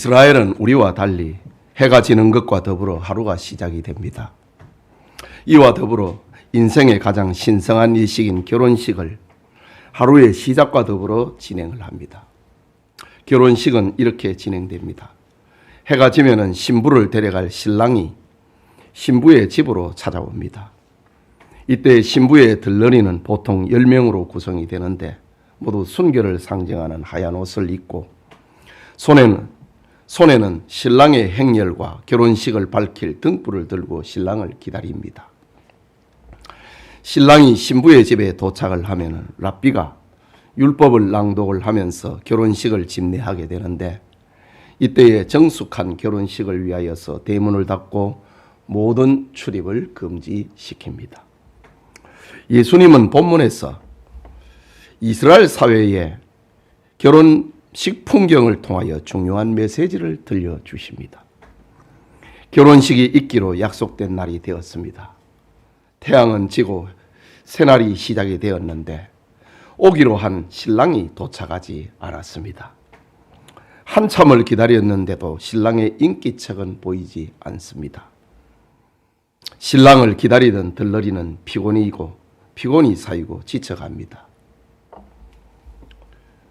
이스라엘은 우리와 달리 해가 지는 것과 더불어 하루가 시작이 됩니다. 이와 더불어 인생의 가장 신성한 일식인 결혼식을 하루의 시작과 더불어 진행을 합니다. 결혼식은 이렇게 진행됩니다. 해가 지면은 신부를 데려갈 신랑이 신부의 집으로 찾아옵니다. 이때 신부의 들러리는 보통 10명으로 구성이 되는데 모두 순결을 상징하는 하얀 옷을 입고 손에는 신랑의 행렬과 결혼식을 밝힐 등불을 들고 신랑을 기다립니다. 신랑이 신부의 집에 도착을 하면 랍비가 율법을 낭독을 하면서 결혼식을 집례하게 되는데 이때에 정숙한 결혼식을 위하여서 대문을 닫고 모든 출입을 금지시킵니다. 예수님은 본문에서 이스라엘 사회의 결혼식 풍경을 통하여 중요한 메시지를 들려주십니다. 결혼식이 있기로 약속된 날이 되었습니다. 태양은 지고 새날이 시작이 되었는데 오기로 한 신랑이 도착하지 않았습니다. 한참을 기다렸는데도 신랑의 인기척은 보이지 않습니다. 신랑을 기다리던 들러리는 피곤이 쌓이고 지쳐갑니다.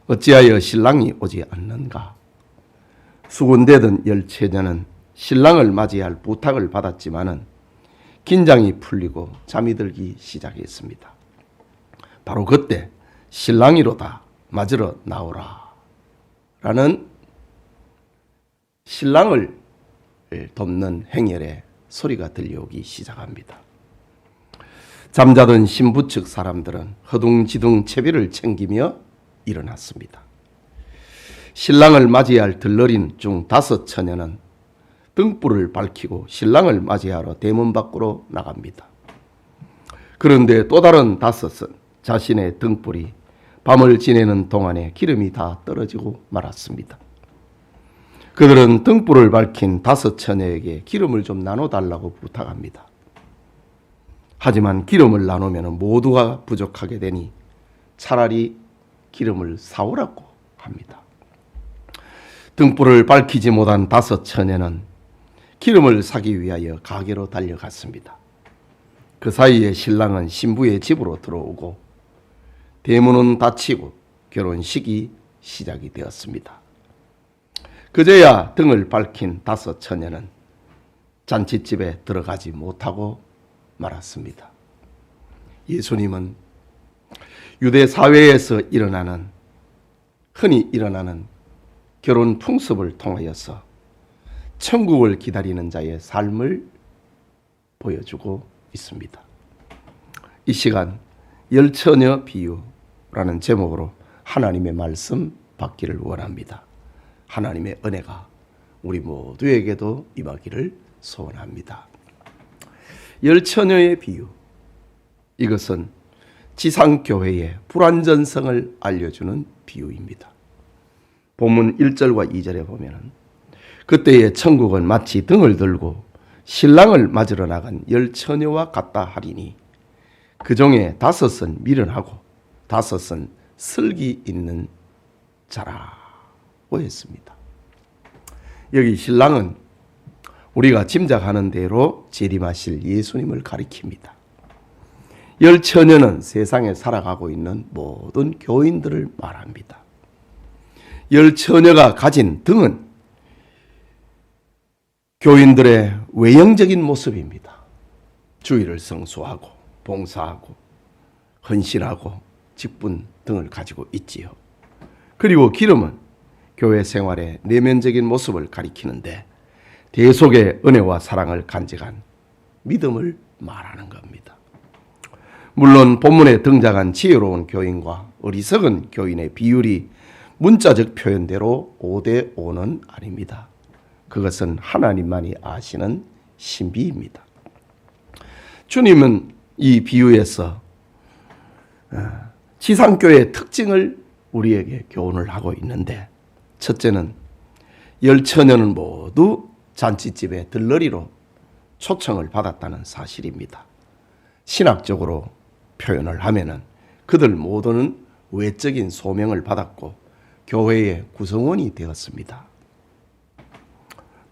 어찌하여 신랑이 오지 않는가? 수군대던 열처녀는 신랑을 맞이할 부탁을 받았지만은 긴장이 풀리고 잠이 들기 시작했습니다. 바로 그때 신랑이로다 맞으러 나오라 라는 신랑을 돕는 행렬의 소리가 들려오기 시작합니다. 잠자던 신부 측 사람들은 허둥지둥 채비를 챙기며 일어났습니다. 신랑을 맞이할 들러린 중 5처녀는 등불을 밝히고 신랑을 맞이하러 대문 밖으로 나갑니다. 그런데 또 다른 5은 자신의 등불이 밤을 지내는 동안에 기름이 다 떨어지고 말았습니다. 그들은 등불을 밝힌 5처녀에게 기름을 좀 나눠달라고 부탁합니다. 하지만 기름을 나누면 모두가 부족하게 되니 차라리 기름을 사오라고 합니다. 등불을 밝히지 못한 5처녀는 기름을 사기 위하여 가게로 달려갔습니다. 그 사이에 신랑은 신부의 집으로 들어오고 대문은 닫히고 결혼식이 시작이 되었습니다. 그제야 등을 밝힌 5처녀는 잔칫집에 들어가지 못하고 말았습니다. 예수님은 유대 사회에서 흔히 일어나는 결혼 풍습을 통하여서 천국을 기다리는 자의 삶을 보여주고 있습니다. 이 시간 열처녀 비유라는 제목으로 하나님의 말씀 받기를 원합니다. 하나님의 은혜가 우리 모두에게도 임하기를 소원합니다. 열처녀의 비유, 이것은 지상교회의 불완전성을 알려주는 비유입니다. 본문 1절과 2절에 보면 그때의 천국은 마치 등을 들고 신랑을 맞으러 나간 열처녀와 같다 하리니 그 중에 5은 미련하고 5은 슬기 있는 자라고 했습니다. 여기 신랑은 우리가 짐작하는 대로 재림하실 예수님을 가리킵니다. 열처녀는 세상에 살아가고 있는 모든 교인들을 말합니다. 열처녀가 가진 등은 교인들의 외형적인 모습입니다. 주의를 성수하고 봉사하고 헌신하고 직분 등을 가지고 있지요. 그리고 기름은 교회 생활의 내면적인 모습을 가리키는데 대속의 은혜와 사랑을 간직한 믿음을 말하는 겁니다. 물론 본문에 등장한 지혜로운 교인과 어리석은 교인의 비율이 문자적 표현대로 5대5는 아닙니다. 그것은 하나님만이 아시는 신비입니다. 주님은 이 비유에서 지상교회의 특징을 우리에게 교훈을 하고 있는데, 첫째는 열처녀는 모두 잔치집의 들러리로 초청을 받았다는 사실입니다. 신학적으로 표현을 하면은 그들 모두는 외적인 소명을 받았고 교회의 구성원이 되었습니다.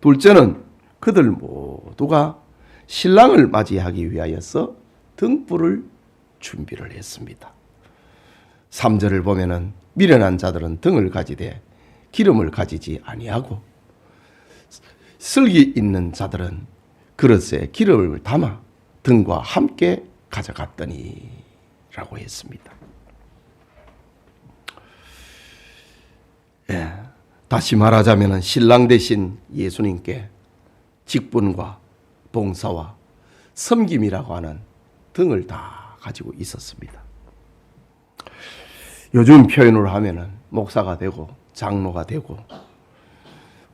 둘째는 그들 모두가 신랑을 맞이하기 위하여서 등불을 준비를 했습니다. 3절을 보면은 미련한 자들은 등을 가지되 기름을 가지지 아니하고 슬기 있는 자들은 그릇에 기름을 담아 등과 함께 가져갔더니 라고 했습니다. 다시 말하자면 신랑 대신 예수님께 직분과 봉사와 섬김이라고 하는 등을 다 가지고 있었습니다. 요즘 표현으로 하면은 목사가 되고 장로가 되고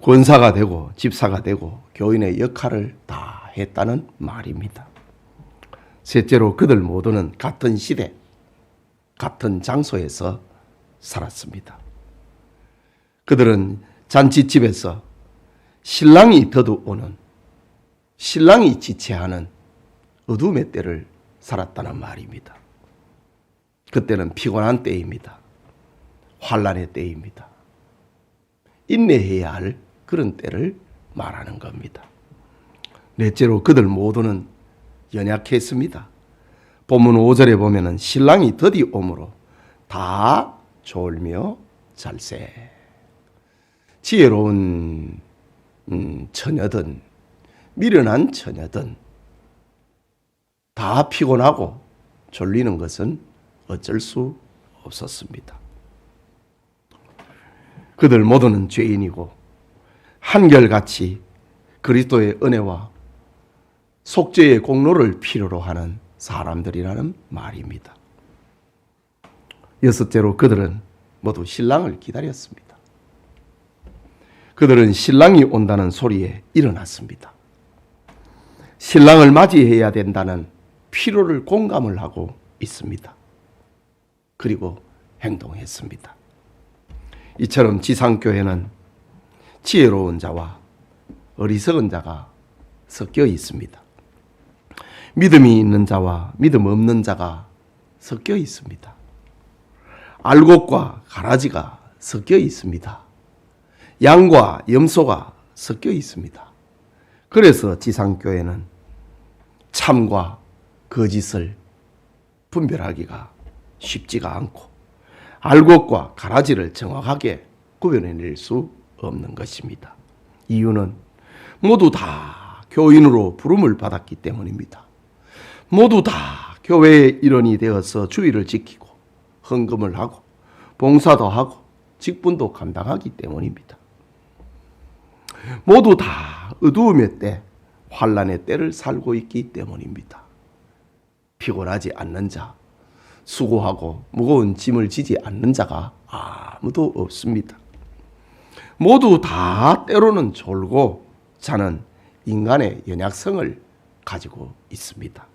권사가 되고 집사가 되고 교인의 역할을 다 했다는 말입니다. 셋째로 그들 모두는 같은 시대, 같은 장소에서 살았습니다. 그들은 잔치집에서 신랑이 더도오는, 신랑이 지체하는 어둠의 때를 살았다는 말입니다. 그때는 피곤한 때입니다. 환난의 때입니다. 인내해야 할 그런 때를 말하는 겁니다. 넷째로 그들 모두는 연약했습니다. 본문 5절에 보면은 신랑이 더디 오므로 다 졸며 잘세. 지혜로운 처녀든 미련한 처녀든 다 피곤하고 졸리는 것은 어쩔 수 없었습니다. 그들 모두는 죄인이고 한결같이 그리스도의 은혜와 속죄의 공로를 필요로 하는 사람들이라는 말입니다. 여섯째로 그들은 모두 신랑을 기다렸습니다. 그들은 신랑이 온다는 소리에 일어났습니다. 신랑을 맞이해야 된다는 필요를 공감을 하고 있습니다. 그리고 행동했습니다. 이처럼 지상교회는 지혜로운 자와 어리석은 자가 섞여 있습니다. 믿음이 있는 자와 믿음 없는 자가 섞여 있습니다. 알곡과 가라지가 섞여 있습니다. 양과 염소가 섞여 있습니다. 그래서 지상교회는 참과 거짓을 분별하기가 쉽지가 않고 알곡과 가라지를 정확하게 구별해낼 수 없는 것입니다. 이유는 모두 다 교인으로 부름을 받았기 때문입니다. 모두 다 교회의 일원이 되어서 주의를 지키고 헌금을 하고 봉사도 하고 직분도 감당하기 때문입니다. 모두 다 어두움의 때, 환난의 때를 살고 있기 때문입니다. 피곤하지 않는 자, 수고하고 무거운 짐을 지지 않는 자가 아무도 없습니다. 모두 다 때로는 졸고 자는 인간의 연약성을 가지고 있습니다.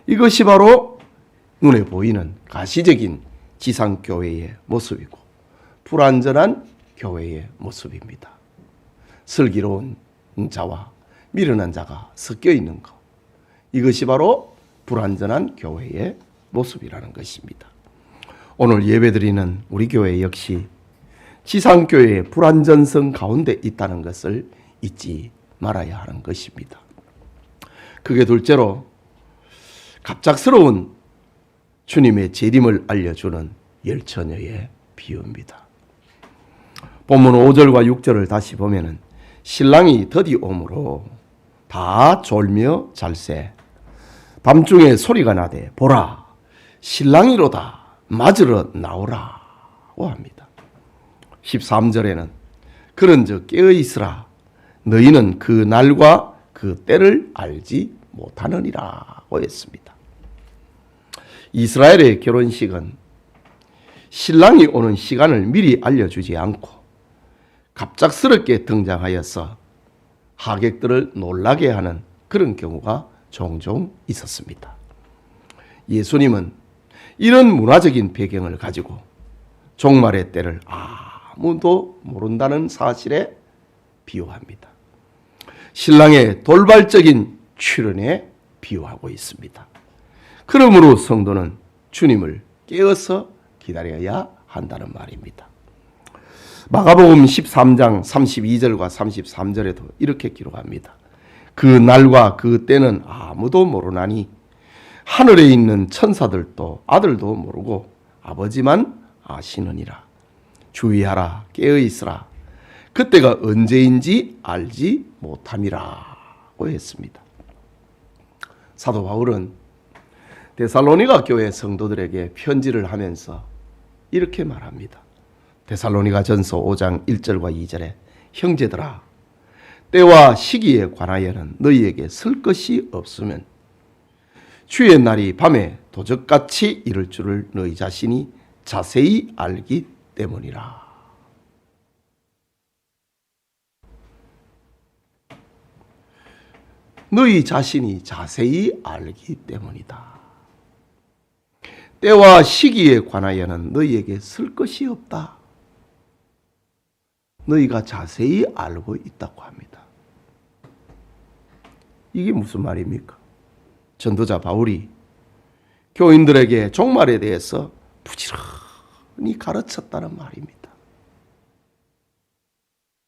이것이 바로 눈에 보이는 가시적인 지상교회의 모습이고 불완전한 교회의 모습입니다. 슬기로운 자와 미련한 자가 섞여 있는 것, 이것이 바로 불완전한 교회의 모습이라는 것입니다. 오늘 예배드리는 우리 교회 역시 지상교회의 불완전성 가운데 있다는 것을 잊지 말아야 하는 것입니다. 그게 둘째로 갑작스러운 주님의 재림을 알려주는 열처녀의 비유입니다. 본문 5절과 6절을 다시 보면은 신랑이 더디 오므로 다 졸며 잘세. 밤중에 소리가 나되 보라 신랑이로다 맞으러 나오라고 합니다. 13절에는 그런즉 깨어 있으라 너희는 그 날과 그 때를 알지 못하느니라고 했습니다. 이스라엘의 결혼식은 신랑이 오는 시간을 미리 알려주지 않고 갑작스럽게 등장하여서 하객들을 놀라게 하는 그런 경우가 종종 있었습니다. 예수님은 이런 문화적인 배경을 가지고 종말의 때를 아무도 모른다는 사실에 비유합니다. 신랑의 돌발적인 출현에 비유하고 있습니다. 그러므로 성도는 주님을 깨어서 기다려야 한다는 말입니다. 마가복음 13장 32절과 33절에도 이렇게 기록합니다. 그 날과 그 때는 아무도 모르나니 하늘에 있는 천사들도 아들도 모르고 아버지만 아시느니라. 주의하라, 깨어있으라. 그때가 언제인지 알지 못함이라고 했습니다. 사도 바울은 데살로니가 교회 성도들에게 편지를 하면서 이렇게 말합니다. 데살로니가 전서 5장 1절과 2절에 형제들아, 때와 시기에 관하여는 너희에게 쓸 것이 없으면 주의 날이 밤에 도적같이 이를 줄을 너희 자신이 자세히 알기 때문이라. 너희 자신이 자세히 알기 때문이다. 때와 시기에 관하여는 너희에게 쓸 것이 없다. 너희가 자세히 알고 있다고 합니다. 이게 무슨 말입니까? 전도자 바울이 교인들에게 종말에 대해서 부지런히 가르쳤다는 말입니다.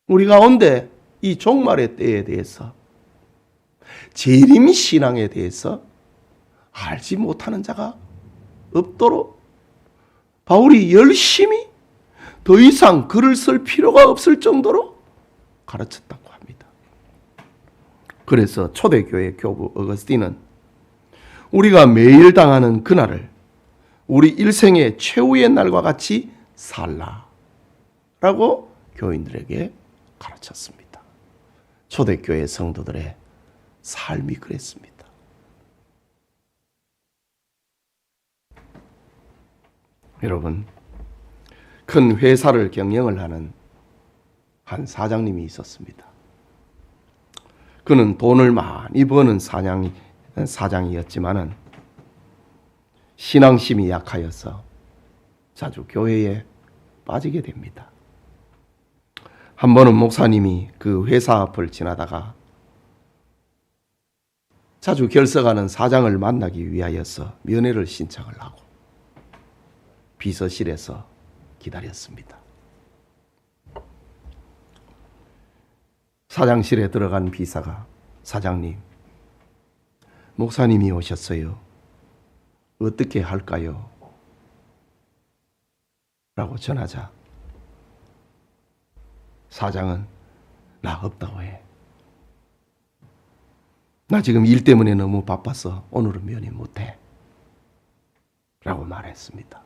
우리 가운데 이 종말의 때에 대해서, 재림 신앙에 대해서 알지 못하는 자가 없도록 바울이 열심히 더 이상 글을 쓸 필요가 없을 정도로 가르쳤다고 합니다. 그래서 초대교회 교부 어거스틴은 우리가 매일 당하는 그날을 우리 일생의 최후의 날과 같이 살라 라고 교인들에게 가르쳤습니다. 초대교회 성도들의 삶이 그랬습니다. 여러분, 큰 회사를 경영을 하는 한 사장님이 있었습니다. 그는 돈을 많이 버는 사장이었지만은 신앙심이 약하여서 자주 교회에 빠지게 됩니다. 한 번은 목사님이 그 회사 앞을 지나다가 자주 결석하는 사장을 만나기 위하여서 면회를 신청을 하고 비서실에서 기다렸습니다. 사장실에 들어간 비서가 사장님, 목사님이 오셨어요. 어떻게 할까요? 라고 전하자 사장은 나 없다고 해. 나 지금 일 때문에 너무 바빠서 오늘은 면회 못해. 라고 말했습니다.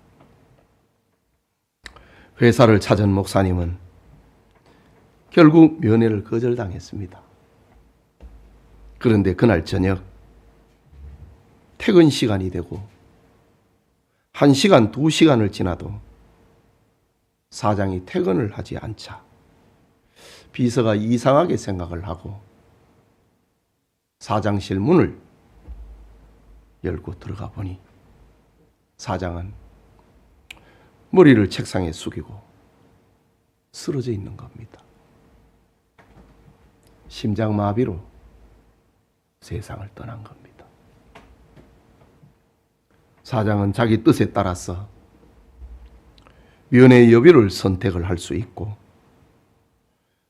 회사를 찾은 목사님은 결국 면회를 거절당했습니다. 그런데 그날 저녁 퇴근 시간이 되고 1시간, 2시간을 지나도 사장이 퇴근을 하지 않자 비서가 이상하게 생각을 하고 사장실 문을 열고 들어가 보니 사장은 머리를 책상에 숙이고 쓰러져 있는 겁니다. 심장마비로 세상을 떠난 겁니다. 사장은 자기 뜻에 따라서 면회 여부를 선택을 할 수 있고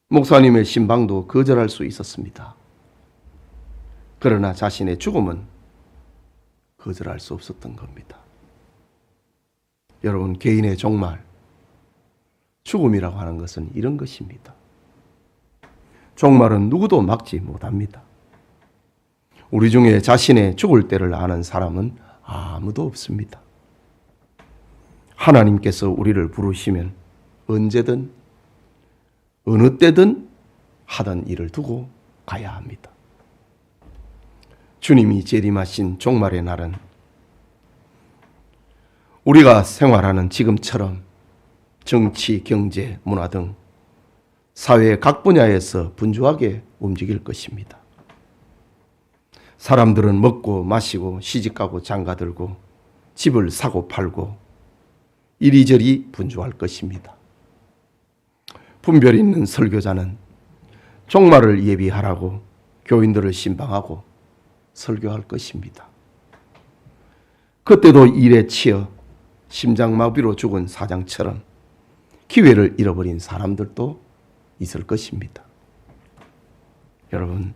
목사님의 신방도 거절할 수 있었습니다. 그러나 자신의 죽음은 거절할 수 없었던 겁니다. 여러분, 개인의 종말, 죽음이라고 하는 것은 이런 것입니다. 종말은 누구도 막지 못합니다. 우리 중에 자신의 죽을 때를 아는 사람은 아무도 없습니다. 하나님께서 우리를 부르시면 언제든 어느 때든 하던 일을 두고 가야 합니다. 주님이 재림하신 종말의 날은 우리가 생활하는 지금처럼 정치, 경제, 문화 등 사회의 각 분야에서 분주하게 움직일 것입니다. 사람들은 먹고 마시고 시집가고 장가들고 집을 사고 팔고 이리저리 분주할 것입니다. 분별 있는 설교자는 종말을 예비하라고 교인들을 신방하고 설교할 것입니다. 그때도 일에 치여 심장마비로 죽은 사장처럼 기회를 잃어버린 사람들도 있을 것입니다. 여러분,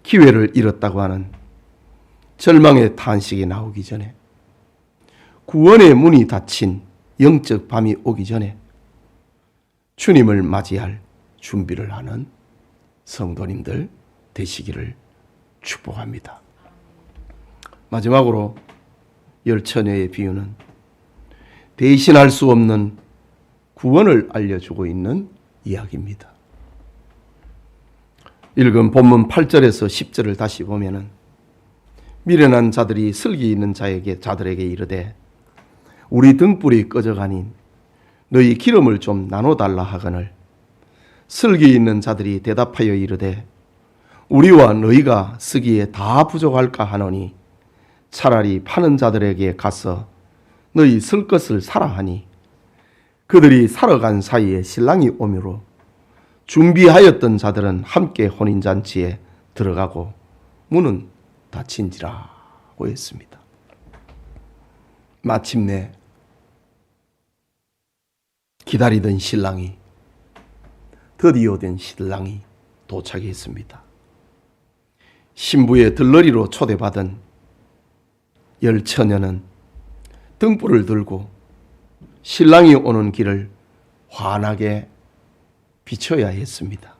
기회를 잃었다고 하는 절망의 탄식이 나오기 전에, 구원의 문이 닫힌 영적 밤이 오기 전에 주님을 맞이할 준비를 하는 성도님들 되시기를 축복합니다. 마지막으로 열 처녀의 비유는 대신할 수 없는 구원을 알려주고 있는 이야기입니다. 읽은 본문 8절에서 10절을 다시 보면은 미련한 자들이 슬기 있는 자들에게 이르되 우리 등불이 꺼져가니 너희 기름을 좀 나눠달라 하거늘 슬기 있는 자들이 대답하여 이르되 우리와 너희가 쓰기에 다 부족할까 하노니 차라리 파는 자들에게 가서 너희 쓸 것을 사라 하니 그들이 사러 간 사이에 신랑이 오므로 준비하였던 자들은 함께 혼인잔치에 들어가고 문은 닫힌지라고 했습니다. 마침내 기다리던 신랑이, 드디어 된 신랑이 도착했습니다. 신부의 들러리로 초대받은 열 처녀는 등불을 들고 신랑이 오는 길을 환하게 비춰야 했습니다.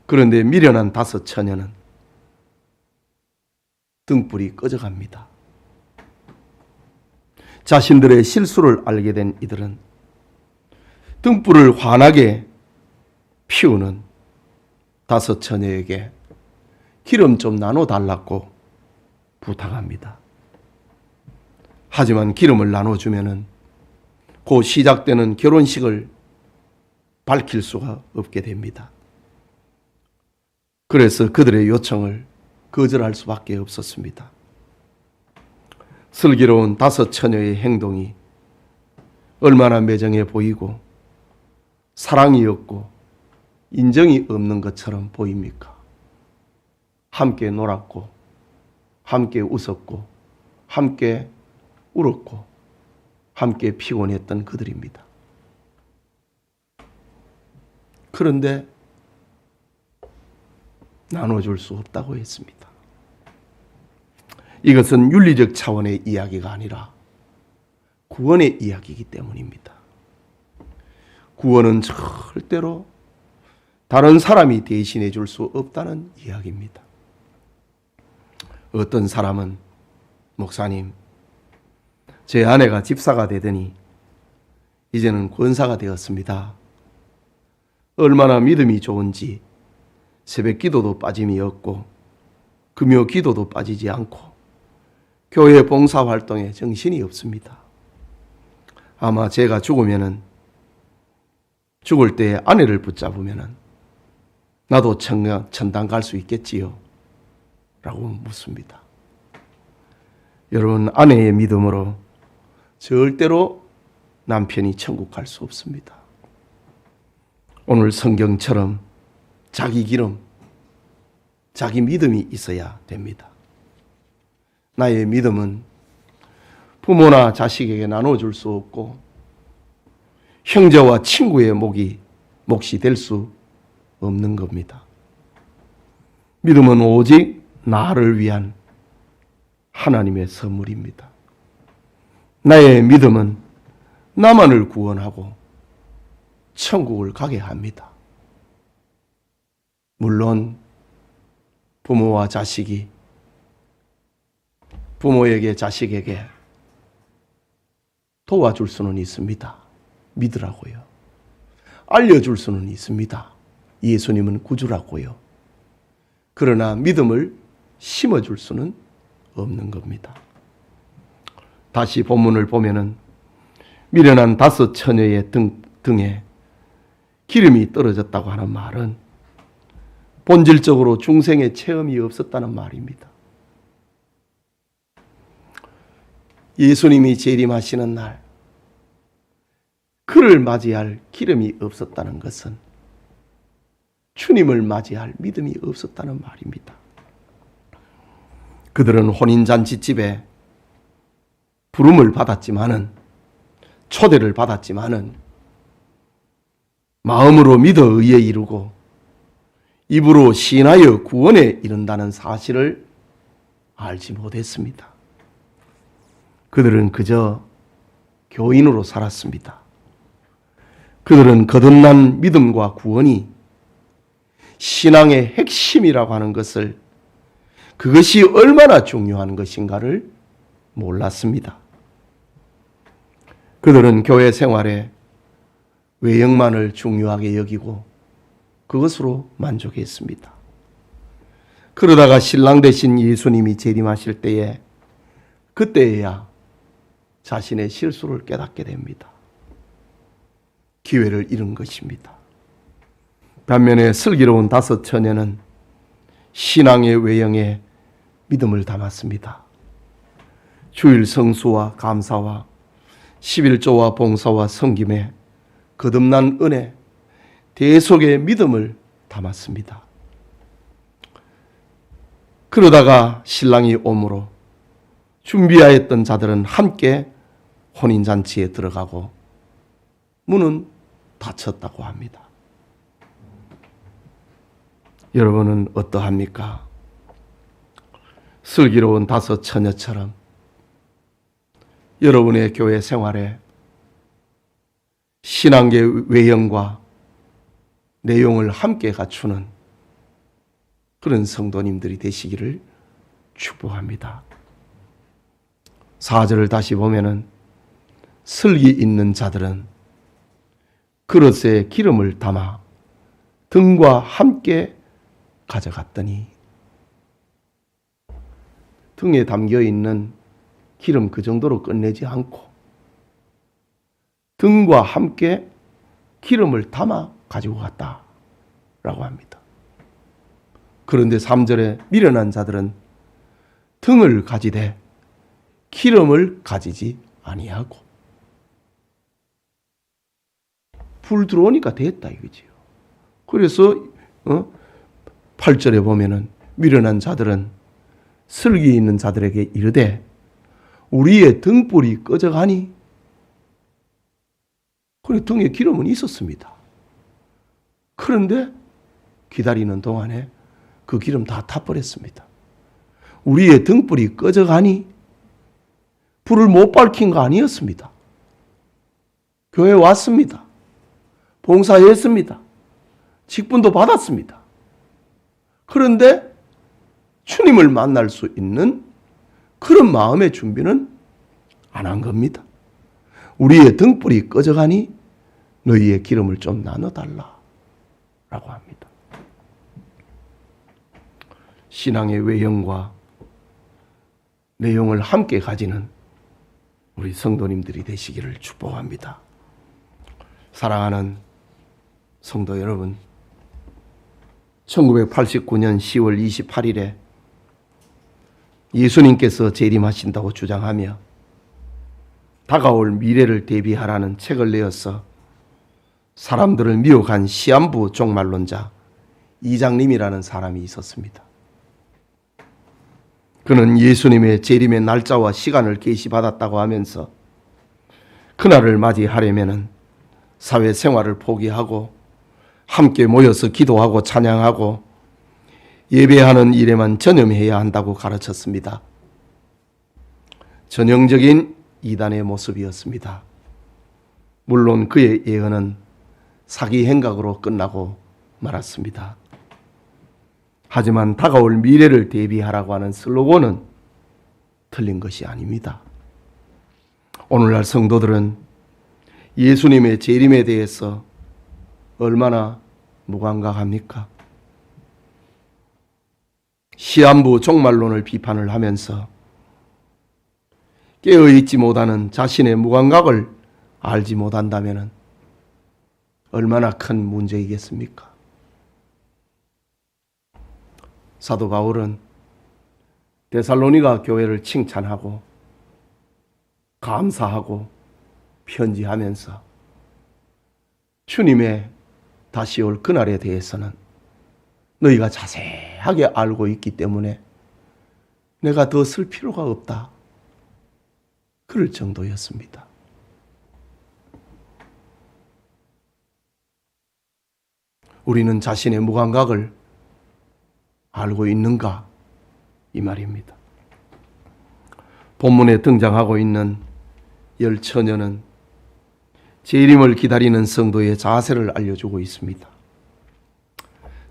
그런데 미련한 다섯 처녀는 등불이 꺼져갑니다. 자신들의 실수를 알게 된 이들은 등불을 환하게 피우는 다섯 처녀에게 기름 좀 나눠달라고 부탁합니다. 하지만 기름을 나눠주면은 곧 시작되는 결혼식을 밝힐 수가 없게 됩니다. 그래서 그들의 요청을 거절할 수밖에 없었습니다. 슬기로운 다섯 처녀의 행동이 얼마나 매정해 보이고 사랑이 없고 인정이 없는 것처럼 보입니까? 함께 놀았고 함께 웃었고 함께 울었고 함께 피곤했던 그들입니다. 그런데 나눠줄 수 없다고 했습니다. 이것은 윤리적 차원의 이야기가 아니라 구원의 이야기이기 때문입니다. 구원은 절대로 다른 사람이 대신해 줄 수 없다는 이야기입니다. 어떤 사람은 목사님, 제 아내가 집사가 되더니 이제는 권사가 되었습니다. 얼마나 믿음이 좋은지 새벽 기도도 빠짐이 없고 금요 기도도 빠지지 않고 교회 봉사활동에 정신이 없습니다. 아마 제가 죽을 때 아내를 붙잡으면 나도 천당 갈 수 있겠지요? 라고 묻습니다. 여러분, 아내의 믿음으로 절대로 남편이 천국 갈 수 없습니다. 오늘 성경처럼 자기 기름, 자기 믿음이 있어야 됩니다. 나의 믿음은 부모나 자식에게 나눠줄 수 없고 형제와 친구의 몫이 될 수 없는 겁니다. 믿음은 오직 나를 위한 하나님의 선물입니다. 나의 믿음은 나만을 구원하고 천국을 가게 합니다. 물론 부모와 자식이 부모에게 자식에게 도와줄 수는 있습니다. 믿으라고요. 알려줄 수는 있습니다. 예수님은 구주라고요. 그러나 믿음을 심어줄 수는 없는 겁니다. 다시 본문을 보면은 미련한 다섯 처녀의 등에 기름이 떨어졌다고 하는 말은 본질적으로 중생의 체험이 없었다는 말입니다. 예수님이 재림하시는 날 그를 맞이할 기름이 없었다는 것은 주님을 맞이할 믿음이 없었다는 말입니다. 그들은 혼인잔치집에 부름을 받았지만은 초대를 받았지만은 마음으로 믿어 의에 이르고 입으로 시인하여 구원에 이른다는 사실을 알지 못했습니다. 그들은 그저 교인으로 살았습니다. 그들은 거듭난 믿음과 구원이 신앙의 핵심이라고 하는 것을, 그것이 얼마나 중요한 것인가를 몰랐습니다. 그들은 교회 생활에 외형만을 중요하게 여기고 그것으로 만족했습니다. 그러다가 신랑 되신 예수님이 재림하실 때에, 그때에야 자신의 실수를 깨닫게 됩니다. 기회를 잃은 것입니다. 반면에 슬기로운 다섯 처녀는 신앙의 외형에 믿음을 담았습니다. 주일 성수와 감사와 11조와 봉사와 섬김에 거듭난 은혜, 대속의 믿음을 담았습니다. 그러다가 신랑이 오므로 준비하였던 자들은 함께 혼인잔치에 들어가고 문은 닫혔다고 합니다. 여러분은 어떠합니까? 슬기로운 다섯 처녀처럼 여러분의 교회 생활에 신앙의 외형과 내용을 함께 갖추는 그런 성도님들이 되시기를 축복합니다. 4절을 다시 보면은 슬기 있는 자들은 그릇에 기름을 담아 등과 함께 가져갔더니, 등에 담겨 있는 기름 그 정도로 끝내지 않고 등과 함께 기름을 담아 가지고 갔다라고 합니다. 그런데 3절에 미련한 자들은 등을 가지되 기름을 가지지 아니하고, 불 들어오니까 됐다 이거지요. 그래서 8절에 보면은 미련한 자들은 슬기 있는 자들에게 이르되 우리의 등불이 꺼져가니, 그래 등에 기름은 있었습니다. 그런데 기다리는 동안에 그 기름 다 타버렸습니다. 우리의 등불이 꺼져가니, 불을 못 밝힌 거 아니었습니다. 교회 왔습니다. 봉사했습니다. 직분도 받았습니다. 그런데 주님을 만날 수 있는 그런 마음의 준비는 안 한 겁니다. 우리의 등불이 꺼져가니 너희의 기름을 좀 나눠달라 라고 합니다. 신앙의 외형과 내용을 함께 가지는 우리 성도님들이 되시기를 축복합니다. 사랑하는 성도 여러분, 1989년 10월 28일에 예수님께서 재림하신다고 주장하며 다가올 미래를 대비하라는 책을 내어서 사람들을 미혹한 시한부 종말론자 이장님이라는 사람이 있었습니다. 그는 예수님의 재림의 날짜와 시간을 계시받았다고 하면서 그날을 맞이하려면 사회생활을 포기하고 함께 모여서 기도하고 찬양하고 예배하는 일에만 전념해야 한다고 가르쳤습니다. 전형적인 이단의 모습이었습니다. 물론 그의 예언은 사기 행각으로 끝나고 말았습니다. 하지만 다가올 미래를 대비하라고 하는 슬로건은 틀린 것이 아닙니다. 오늘날 성도들은 예수님의 재림에 대해서 얼마나 무감각합니까? 시한부 종말론을 비판을 하면서 깨어있지 못하는 자신의 무감각을 알지 못한다면 얼마나 큰 문제이겠습니까? 사도 바울은 데살로니가 교회를 칭찬하고 감사하고 편지하면서 주님의 다시 올 그날에 대해서는 너희가 자세하게 알고 있기 때문에 내가 더 쓸 필요가 없다, 그럴 정도였습니다. 우리는 자신의 무감각을 알고 있는가? 이 말입니다. 본문에 등장하고 있는 열 처녀는 재림을 기다리는 성도의 자세를 알려주고 있습니다.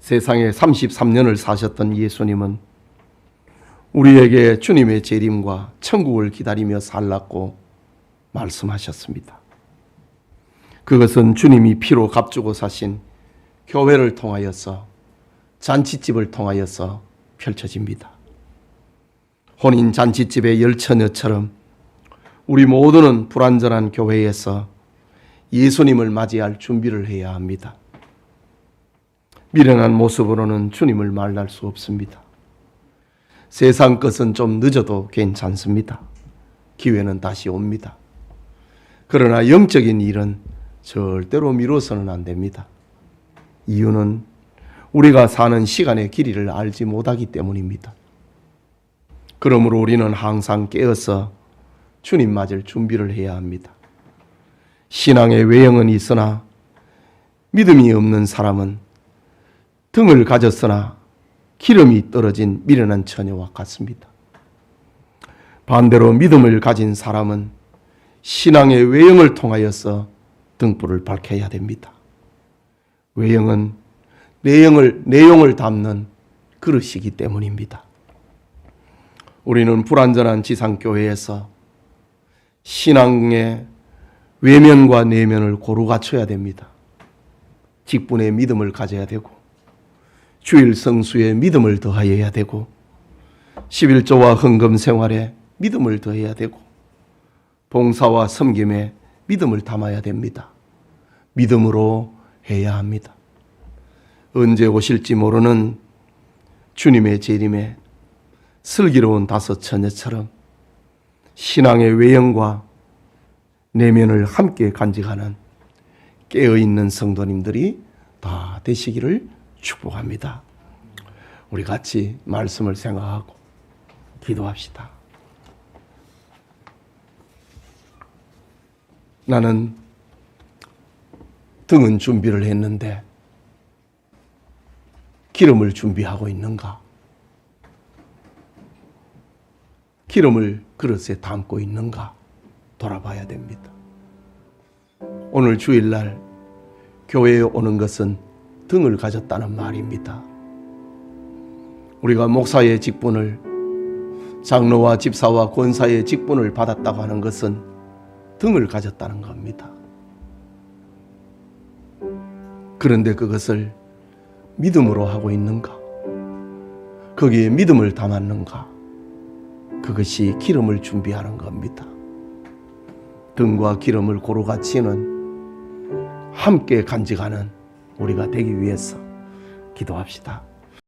세상에 33년을 사셨던 예수님은 우리에게 주님의 재림과 천국을 기다리며 살랐고 말씀하셨습니다. 그것은 주님이 피로 값주고 사신 교회를 통하여서, 잔치집을 통하여서 펼쳐집니다. 혼인 잔치집의 열 처녀처럼 우리 모두는 불완전한 교회에서 예수님을 맞이할 준비를 해야 합니다. 미련한 모습으로는 주님을 만날 수 없습니다. 세상 것은 좀 늦어도 괜찮습니다. 기회는 다시 옵니다. 그러나 영적인 일은 절대로 미뤄서는 안 됩니다. 이유는 우리가 사는 시간의 길이를 알지 못하기 때문입니다. 그러므로 우리는 항상 깨어서 주님 맞을 준비를 해야 합니다. 신앙의 외형은 있으나 믿음이 없는 사람은 등을 가졌으나 기름이 떨어진 미련한 처녀와 같습니다. 반대로 믿음을 가진 사람은 신앙의 외형을 통하여서 등불을 밝혀야 됩니다. 외형은 내용을 담는 그릇이기 때문입니다. 우리는 불완전한 지상교회에서 신앙의 외면과 내면을 고루 갖춰야 됩니다. 직분의 믿음을 가져야 되고, 주일 성수에 믿음을 더하여야 되고, 11조와 헌금 생활에 믿음을 더해야 되고, 봉사와 섬김에 믿음을 담아야 됩니다. 믿음으로 해야 합니다. 언제 오실지 모르는 주님의 재림에 슬기로운 다섯 처녀처럼 신앙의 외형과 내면을 함께 간직하는 깨어있는 성도님들이 다 되시기를 축복합니다. 우리 같이 말씀을 생각하고 기도합시다. 나는 등은 준비를 했는데 기름을 준비하고 있는가? 기름을 그릇에 담고 있는가? 돌아봐야 됩니다. 오늘 주일날 교회에 오는 것은 등을 가졌다는 말입니다. 우리가 목사의 직분을, 장로와 집사와 권사의 직분을 받았다고 하는 것은 등을 가졌다는 겁니다. 그런데 그것을 믿음으로 하고 있는가? 거기에 믿음을 담았는가? 그것이 기름을 준비하는 겁니다. 등과 기름을 고루 갖추는 함께 간직하는 우리가 되기 위해서 기도합시다.